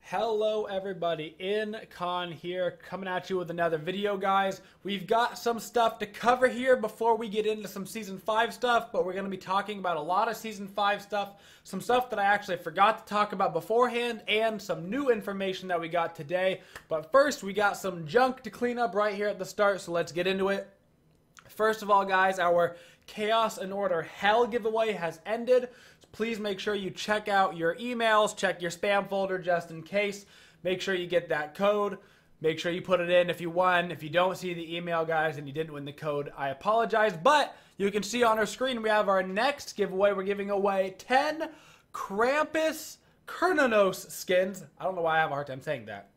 Hello everybody, Incon here, coming at you with another video, guys. We've got some stuff to cover here before we get into some Season 5 stuff, but we're going to be talking about a lot of Season 5 stuff, some stuff that I actually forgot to talk about beforehand, and some new information that we got today. But first, we got some junk to clean up right here at the start, so let's get into it. First of all, guys, our Chaos and Order Hell giveaway has ended. Please make sure you check out your emails, check your spam folder just in case. Make sure you get that code. Make sure you put it in if you won. If you don't see the email, guys, and you didn't win the code, I apologize. But you can see on our screen we have our next giveaway. We're giving away 10 Krampus Cern skins. I don't know why I have a hard time saying that.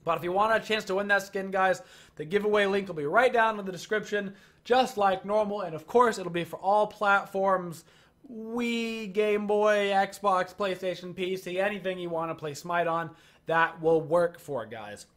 But if you want a chance to win that skin, guys, the giveaway link will be right down in the description, just like normal. And, of course, it'll be for all platforms. Wii, Game Boy, Xbox, PlayStation, PC, anything you want to play Smite on, that will work for it, guys.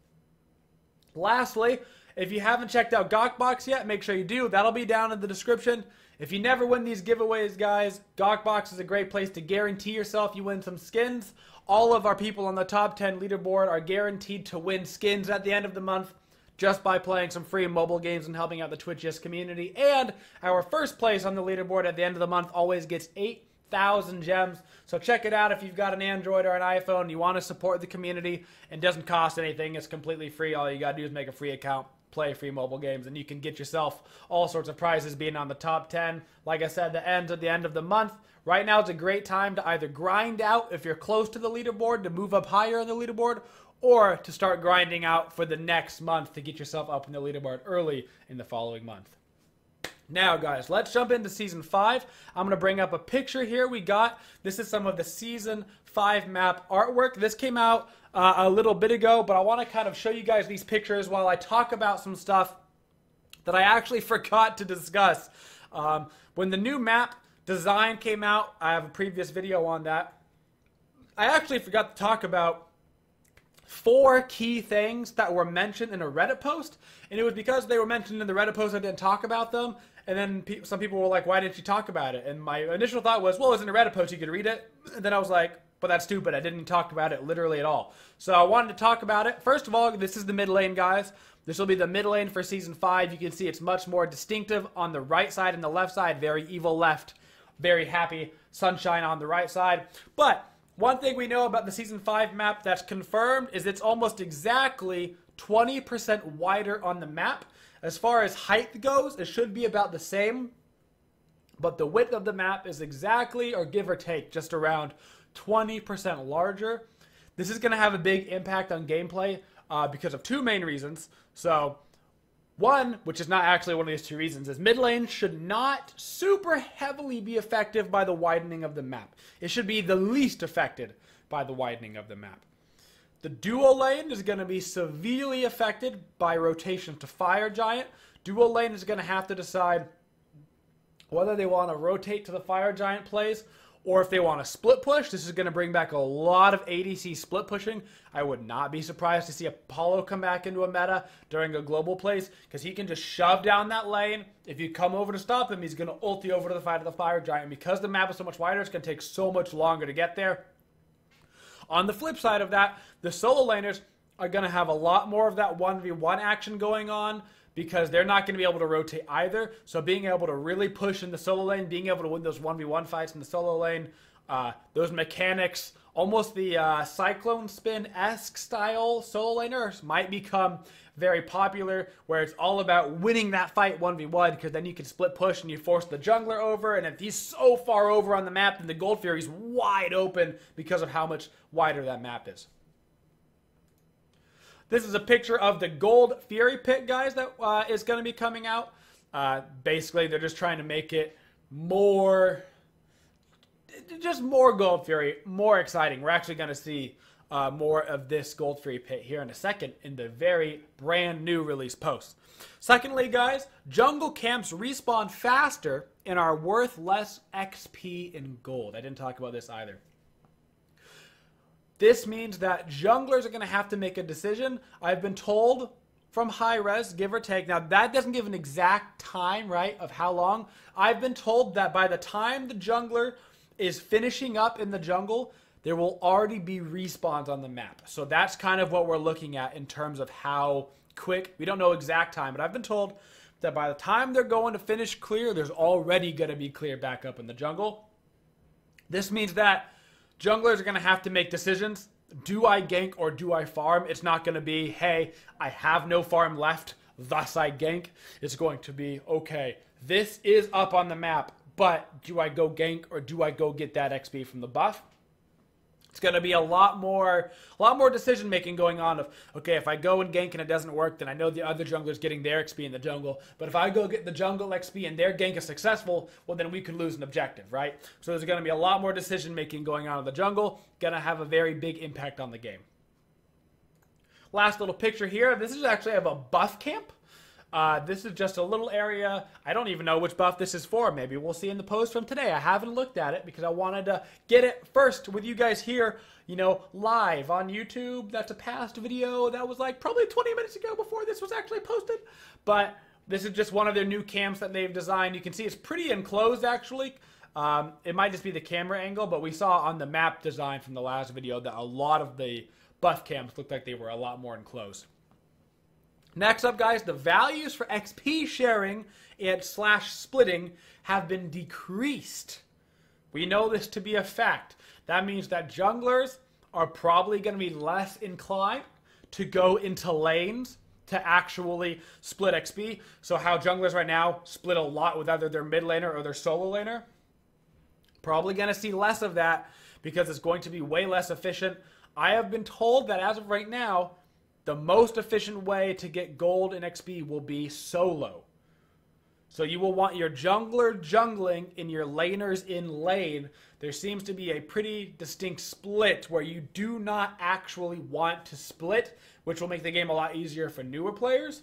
Lastly, if you haven't checked out Gawkbox yet, make sure you do. That'll be down in the description. If you never win these giveaways, guys, Gawkbox is a great place to guarantee yourself you win some skins. All of our people on the top 10 leaderboard are guaranteed to win skins at the end of the month, just by playing some free mobile games and helping out the Twitch community. And our first place on the leaderboard at the end of the month always gets 8,000 gems. So check it out if you've got an Android or an iPhone and you want to support the community. It doesn't cost anything. It's completely free. All you got to do is make a free account, play free mobile games, and you can get yourself all sorts of prizes being on the top 10. Like I said, the ends at the end of the month. Right now is a great time to either grind out if you're close to the leaderboard to move up higher on the leaderboard, or to start grinding out for the next month to get yourself up in the leaderboard early in the following month. Now, guys, let's jump into Season 5. I'm going to bring up a picture here we got. This is some of the Season 5 map artwork. This came out a little bit ago, but I want to kind of show you guys these pictures while I talk about some stuff that I actually forgot to discuss. When the new map design came out, I have a previous video on that. I actually forgot to talk about 4 key things that were mentioned in a Reddit post, and it was because they were mentioned in the Reddit post I didn't talk about them, and then some people were like, why didn't you talk about it? And my initial thought was, well, it was in a Reddit post, you could read it, and then I was like, but that's stupid, I didn't talk about it literally at all. So I wanted to talk about it. First of all, this is the mid lane, guys. This will be the mid lane for Season 5. You can see it's much more distinctive on the right side and the left side, very evil left, very happy sunshine on the right side. But one thing we know about the Season 5 map that's confirmed is it's almost exactly 20% wider on the map. As far as height goes, it should be about the same, but the width of the map is exactly, or give or take, just around 20% larger. This is going to have a big impact on gameplay because of 2 main reasons. So, one, which is not actually one of these 2 reasons, is mid lane should not super heavily be affected by the widening of the map. It should be the least affected by the widening of the map. The duo lane is going to be severely affected by rotation to Fire Giant. Duo lane is going to have to decide whether they want to rotate to the Fire Giant plays or if they want to split push. This is going to bring back a lot of ADC split pushing. I would not be surprised to see Apollo come back into a meta during a global plays, because he can just shove down that lane. If you come over to stop him, he's going to ulti over to the side of the Fire Giant. Because the map is so much wider, it's going to take so much longer to get there. On the flip side of that, the solo laners are going to have a lot more of that 1v1 action going on, because they're not going to be able to rotate either. So being able to really push in the solo lane, being able to win those 1v1 fights in the solo lane, those mechanics, almost the Cyclone Spin-esque style solo laners might become very popular, where it's all about winning that fight 1v1, because then you can split push and you force the jungler over, and if he's so far over on the map, then the Gold Fury's wide open because of how much wider that map is. This is a picture of the Gold Fury pit, guys, that is going to be coming out. Basically, they're just trying to make it more, just more Gold Fury, more exciting. We're actually going to see more of this Gold Fury pit here in a second in the very brand new release post. Secondly, guys, jungle camps respawn faster and are worth less XP in gold. I didn't talk about this either. This means that junglers are going to have to make a decision. I've been told from high res, give or take. Now, that doesn't give an exact time, right, of how long. I've been told that by the time the jungler is finishing up in the jungle, there will already be respawns on the map. So that's kind of what we're looking at in terms of how quick. We don't know exact time, but I've been told that by the time they're going to finish clear, there's already going to be clear back up in the jungle. This means that junglers are going to have to make decisions. Do I gank or do I farm? It's not going to be, hey, I have no farm left, thus I gank. It's going to be, okay, this is up on the map, but do I go gank or do I go get that XP from the buff? It's going to be a lot more decision making going on of, okay, if I go and gank and it doesn't work, then I know the other jungler's getting their XP in the jungle. But if I go get the jungle XP and their gank is successful, well, then we could lose an objective, right? So there's going to be a lot more decision making going on in the jungle. Going to have a very big impact on the game. Last little picture here. This is actually of a buff camp. This is just a little area. I don't even know which buff this is for. Maybe we'll see in the post from today. I haven't looked at it because I wanted to get it first with you guys here, you know, live on YouTube. That's a past video that was like probably 20 minutes ago before this was actually posted. But this is just one of their new camps that they've designed. You can see it's pretty enclosed actually. It might just be the camera angle, but we saw on the map design from the last video that a lot of the buff camps looked like they were a lot more enclosed. Next up, guys, the values for XP sharing and /splitting have been decreased. We know this to be a fact. That means that junglers are probably going to be less inclined to go into lanes to actually split XP. So how junglers right now split a lot with either their mid laner or their solo laner, probably going to see less of that because it's going to be way less efficient. I have been told that as of right now, the most efficient way to get gold and XP will be solo. So you will want your jungler jungling and your laners in lane. There seems to be a pretty distinct split where you do not actually want to split, which will make the game a lot easier for newer players.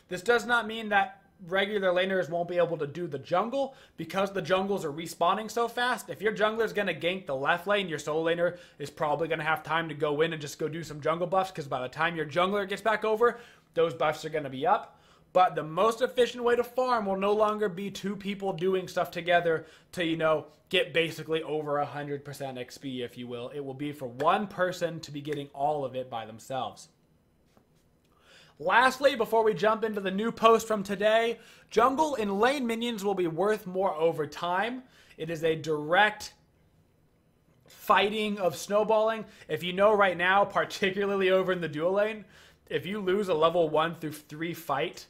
This does not mean that regular laners won't be able to do the jungle because the jungles are respawning so fast. If your jungler is going to gank the left lane, your solo laner is probably going to have time to go in and just go do some jungle buffs because by the time your jungler gets back over, those buffs are going to be up. But the most efficient way to farm will no longer be two people doing stuff together to, you know, get basically over 100% XP, if you will. It will be for one person to be getting all of it by themselves. Lastly, before we jump into the new post from today, jungle and lane minions will be worth more over time. It is a direct fighting of snowballing. If you know right now, particularly over in the dual lane, if you lose a level 1 through 3 fight,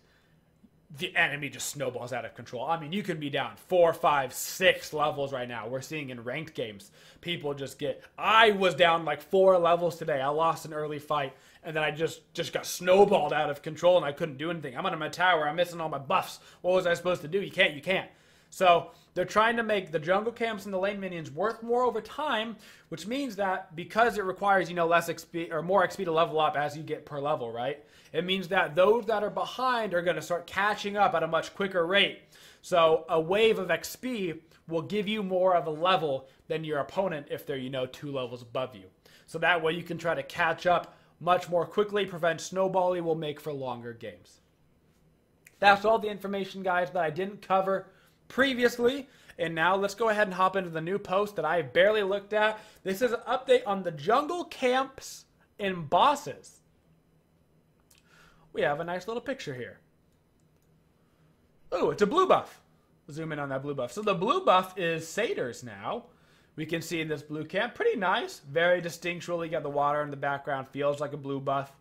the enemy just snowballs out of control. I mean, you can be down 4, 5, 6 levels right now. We're seeing in ranked games, people just get... I was down like 4 levels today. I lost an early fight, and then I just got snowballed out of control, and I couldn't do anything. I'm under my tower. I'm missing all my buffs. What was I supposed to do? You can't. So they're trying to make the jungle camps and the lane minions worth more over time, which means that because it requires, you know, less XP or more XP to level up as you get per level, right? It means that those that are behind are going to start catching up at a much quicker rate. So a wave of XP will give you more of a level than your opponent if they're, you know, 2 levels above you. So that way you can try to catch up much more quickly, prevent snowballing, will make for longer games. That's all the information, guys, that I didn't cover previously. And now let's go ahead and hop into the new post that I barely looked at. This is an update on the jungle camps and bosses. We have a nice little picture here. Oh, it's a blue buff. Zoom in on that blue buff. So the blue buff is satyrs now. We can see in this blue camp. Pretty nice. Very distinctual. You got the water in the background. Feels like a blue buff.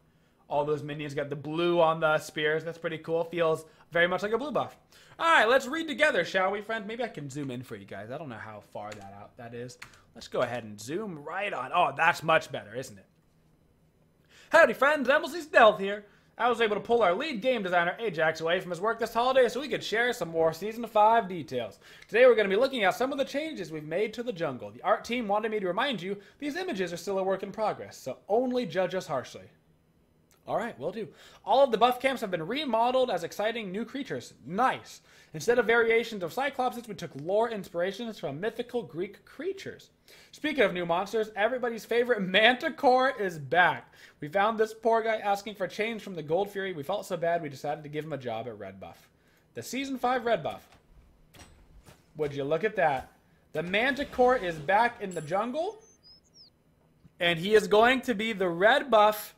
All those minions got the blue on the spears. That's pretty cool. Feels very much like a blue buff. All right, let's read together, shall we, friends? Maybe I can zoom in for you guys. I don't know how far that is. Let's go ahead and zoom right on. Oh, that's much better, isn't it? Howdy, friends. Embassy Stealth here. I was able to pull our lead game designer, Ajax, away from his work this holiday so we could share some more Season 5 details. Today we're going to be looking at some of the changes we've made to the jungle. The art team wanted me to remind you these images are still a work in progress, so only judge us harshly. All right, will do. All of the buff camps have been remodeled as exciting new creatures. Nice. Instead of variations of Cyclopses, we took lore inspirations from mythical Greek creatures. Speaking of new monsters, everybody's favorite Manticore is back. We found this poor guy asking for change from the Gold Fury. We felt so bad we decided to give him a job at Red Buff. The Season 5 Red Buff. Would you look at that? The Manticore is back in the jungle, and he is going to be the Red Buff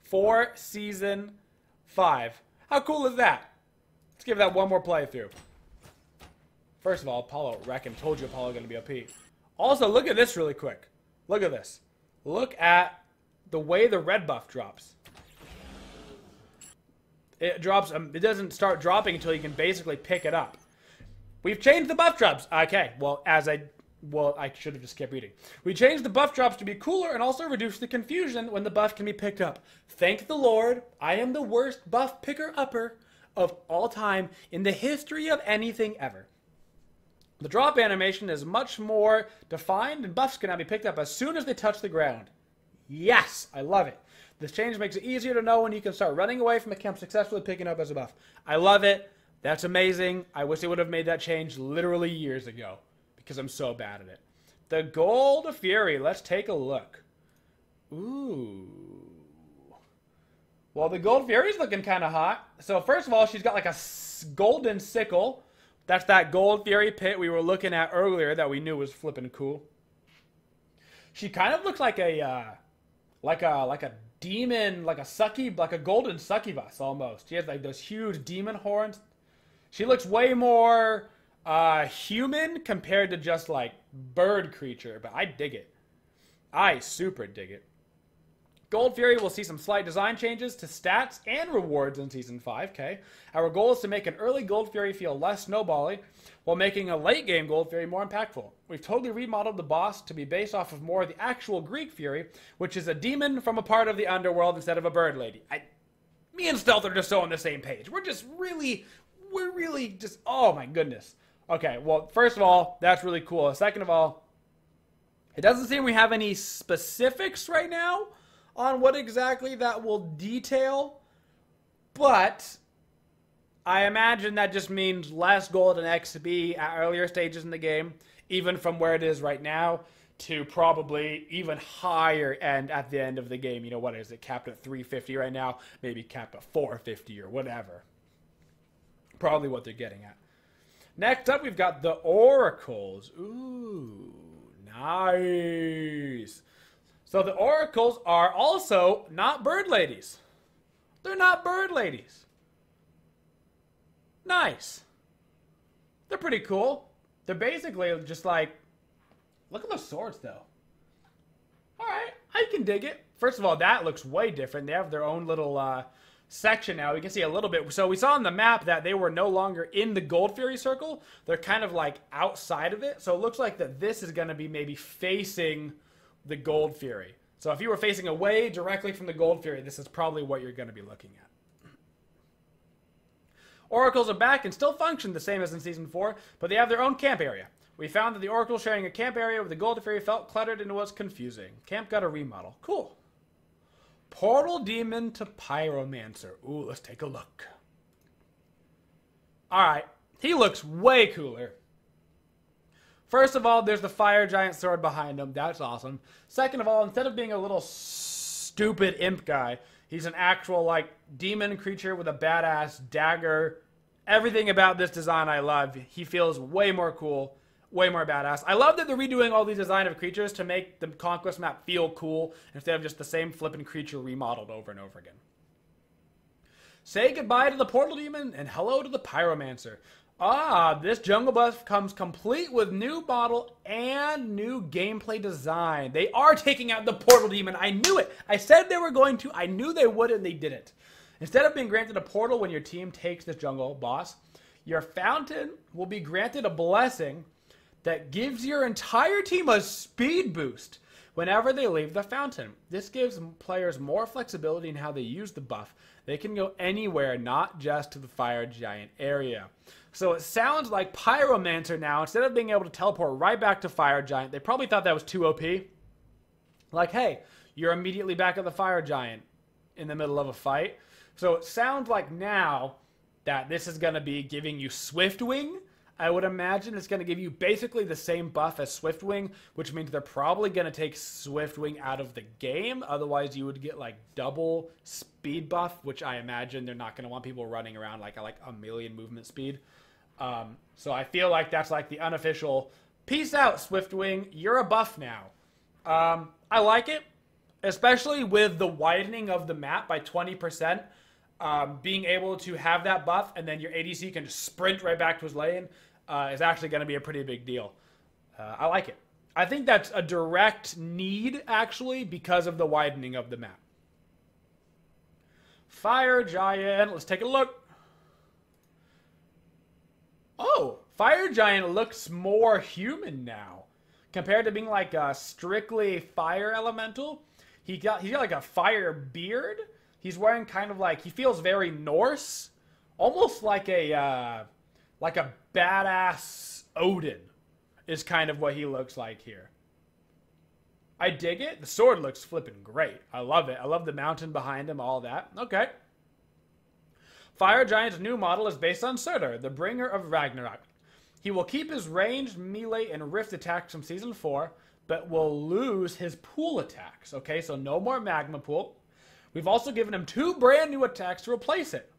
for Season 5. How cool is that? Let's give that one more playthrough. First of all, Apollo reckon told you Apollo going to be OP. Also, look at this really quick. Look at this. Look at the way the red buff drops. It drops. It doesn't start dropping until you can basically pick it up. We've changed the buff drops. Okay, well, I should have just kept reading. We changed the buff drops to be cooler and also reduce the confusion when the buff can be picked up. Thank the Lord, I am the worst buff picker-upper of all time in the history of anything ever. The drop animation is much more defined, and buffs can now be picked up as soon as they touch the ground. Yes, I love it. This change makes it easier to know when you can start running away from a camp successfully picking up as a buff. I love it. That's amazing. I wish they would have made that change literally years ago, because I'm so bad at it. The Gold Fury. Let's take a look. Ooh. Well, the Gold Fury's looking kind of hot. So first of all, she's got like a golden sickle. That's that Gold Fury pit we were looking at earlier that we knew was flipping cool. She kind of looks like a demon, like a golden succubus almost. She has like those huge demon horns. She looks way more human compared to just like bird creature, but I dig it. I super dig it. Gold Fury will see some slight design changes to stats and rewards in Season 5, okay? Our goal is to make an early Gold Fury feel less snowbally while making a late game Gold Fury more impactful. We've totally remodeled the boss to be based off of more of the actual Greek Fury, which is a demon from a part of the underworld instead of a bird lady. Me and Stealth are just so on the same page. We're really just, oh my goodness. Okay, well, first of all, that's really cool. Second of all, it doesn't seem we have any specifics right now on what exactly that will detail, but I imagine that just means less gold and XP at earlier stages in the game, even from where it is right now, to probably even higher end at the end of the game. You know, what is it, capped at 350 right now? Maybe capped at 450 or whatever. Probably what they're getting at. Next up, we've got the Oracles. Ooh, nice. So the Oracles are also not bird ladies. They're not bird ladies. Nice. They're pretty cool. They're basically just like, look at those swords though. All right, I can dig it. First of all, that looks way different. They have their own little section now. We can see a little bit. So we saw on the map that they were no longer in the Gold Fury circle. They're kind of like outside of it. So it looks like that this is going to be maybe facing the Gold Fury. So if you were facing away directly from the Gold Fury, this is probably what you're going to be looking at. Oracles are back and still function the same as in Season 4, but they have their own camp area. We found that the Oracle sharing a camp area with the Gold Fury felt cluttered and was confusing. Camp got a remodel. Cool. Portal Demon to Pyromancer. Ooh, let's take a look. Alright, he looks way cooler. First of all, there's the fire giant sword behind him. That's awesome. Second of all, instead of being a little stupid imp guy, he's an actual, like, demon creature with a badass dagger. Everything about this design I love. He feels way more cool, way more badass. I love that they're redoing all these design of creatures to make the Conquest map feel cool instead of just the same flippin' creature remodeled over and over again. Say goodbye to the Portal Demon and hello to the Pyromancer. This jungle buff comes complete with new model and new gameplay design. They are taking out the Portal Demon. I knew it. I said they were going to. I knew they would, and they didn't. Instead of being granted a portal when your team takes this jungle boss, your fountain will be granted a blessing that gives your entire team a speed boost whenever they leave the fountain. This gives players more flexibility in how they use the buff. They can go anywhere, not just to the fire giant area. So it sounds like Pyromancer now, instead of being able to teleport right back to Fire Giant, they probably thought that was too OP. Like, hey, you're immediately back at the Fire Giant. in the middle of a fight. So it sounds like now that this is going to be giving you Swift Wing. I would imagine it's going to give you basically the same buff as Swift Wing, which means they're probably going to take Swift Wing out of the game. Otherwise, you would get like double speed buff, which I imagine they're not going to want people running around like a million movement speed. So I feel like that's like the unofficial peace out, Swift Wing. You're a buff now. I like it, especially with the widening of the map by 20%. Being able to have that buff and then your ADC can just sprint right back to his lane is actually going to be a pretty big deal. I like it. I think that's a direct need, actually, because of the widening of the map. Fire Giant. Let's take a look. Oh, Fire Giant looks more human now. Compared to being like a strictly fire elemental. He's got like a fire beard. He's wearing kind of like, he feels very Norse. Almost like a badass Odin is kind of what he looks like here. I dig it. The sword looks flipping great. I love it. I love the mountain behind him, all that. Okay. Fire Giant's new model is based on Surtur, the bringer of Ragnarok. He will keep his ranged, melee, and rift attacks from Season 4, but will lose his pool attacks. Okay, so no more Magma Pool. We've also given him 2 brand new attacks to replace it.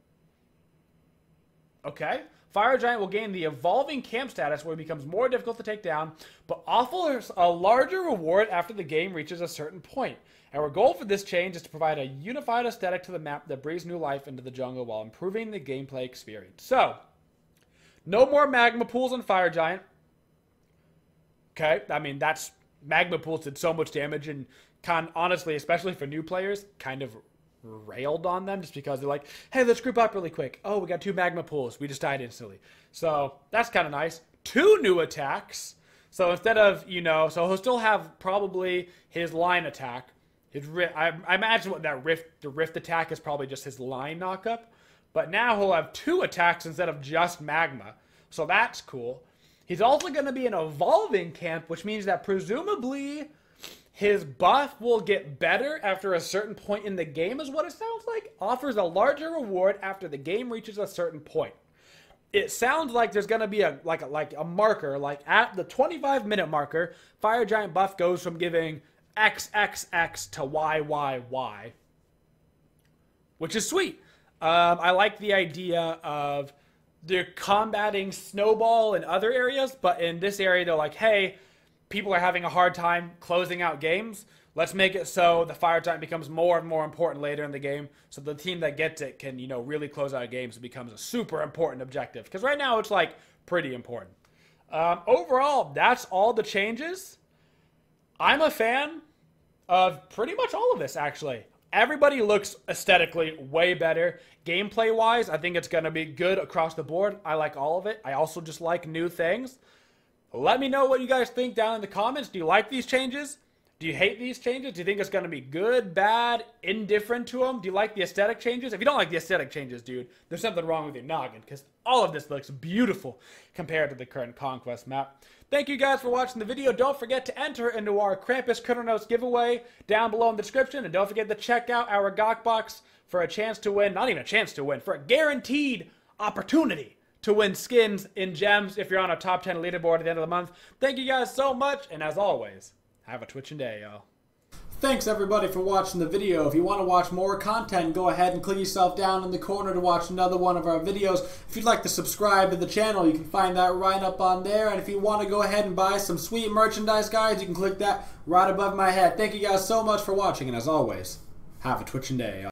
Okay. Fire Giant will gain the Evolving Camp status where he becomes more difficult to take down, but offers a larger reward after the game reaches a certain point. Our goal for this change is to provide a unified aesthetic to the map that breathes new life into the jungle while improving the gameplay experience. So, no more Magma Pools on Fire Giant. Okay, I mean, that's... Magma Pools did so much damage and honestly, especially for new players, kind of railed on them just because they're like, hey, let's group up really quick. Oh, we got 2 Magma Pools. We just died instantly. So that's kind of nice. 2 new attacks. So instead of, so he'll still have probably his line attack. I imagine what the rift attack is probably just his line knockup. But now he'll have 2 attacks instead of just magma. So that's cool. He's also going to be an evolving camp, which means that presumably his buff will get better after a certain point in the game, is what it sounds like. Offers a larger reward after the game reaches a certain point. It sounds like there's going to be a marker, like at the 25-minute marker, Fire Giant buff goes from giving XXX to YYY, which is sweet. I like the idea of they're combating snowball in other areas, but in this area they're like, hey, people are having a hard time closing out games. Let's make it so the Fire Giant becomes more and more important later in the game, so the team that gets it can, really close out games. It becomes a super important objective. Because right now it's like pretty important. Overall, that's all the changes. I'm a fan of pretty much all of this, actually. Everybody looks aesthetically way better. Gameplay-wise, I think it's going to be good across the board. I like all of it. I also just like new things. Let me know what you guys think down in the comments. Do you like these changes? Do you hate these changes? Do you think it's going to be good, bad, indifferent to them? Do you like the aesthetic changes? If you don't like the aesthetic changes, dude, there's something wrong with your noggin, because all of this looks beautiful compared to the current Conquest map. Thank you guys for watching the video. Don't forget to enter into our Krampus Cern giveaway down below in the description. And don't forget to check out our GOG box for a chance to win, not even a chance to win, for a guaranteed opportunity to win skins in gems if you're on a top 10 leaderboard at the end of the month. Thank you guys so much, and as always, have a twitchin' day, y'all. Thanks everybody for watching the video. If you want to watch more content, go ahead and click yourself down in the corner to watch another one of our videos. If you'd like to subscribe to the channel, you can find that right up on there. And if you want to go ahead and buy some sweet merchandise, guys, you can click that right above my head. Thank you guys so much for watching, and as always, have a twitchin' day, y'all.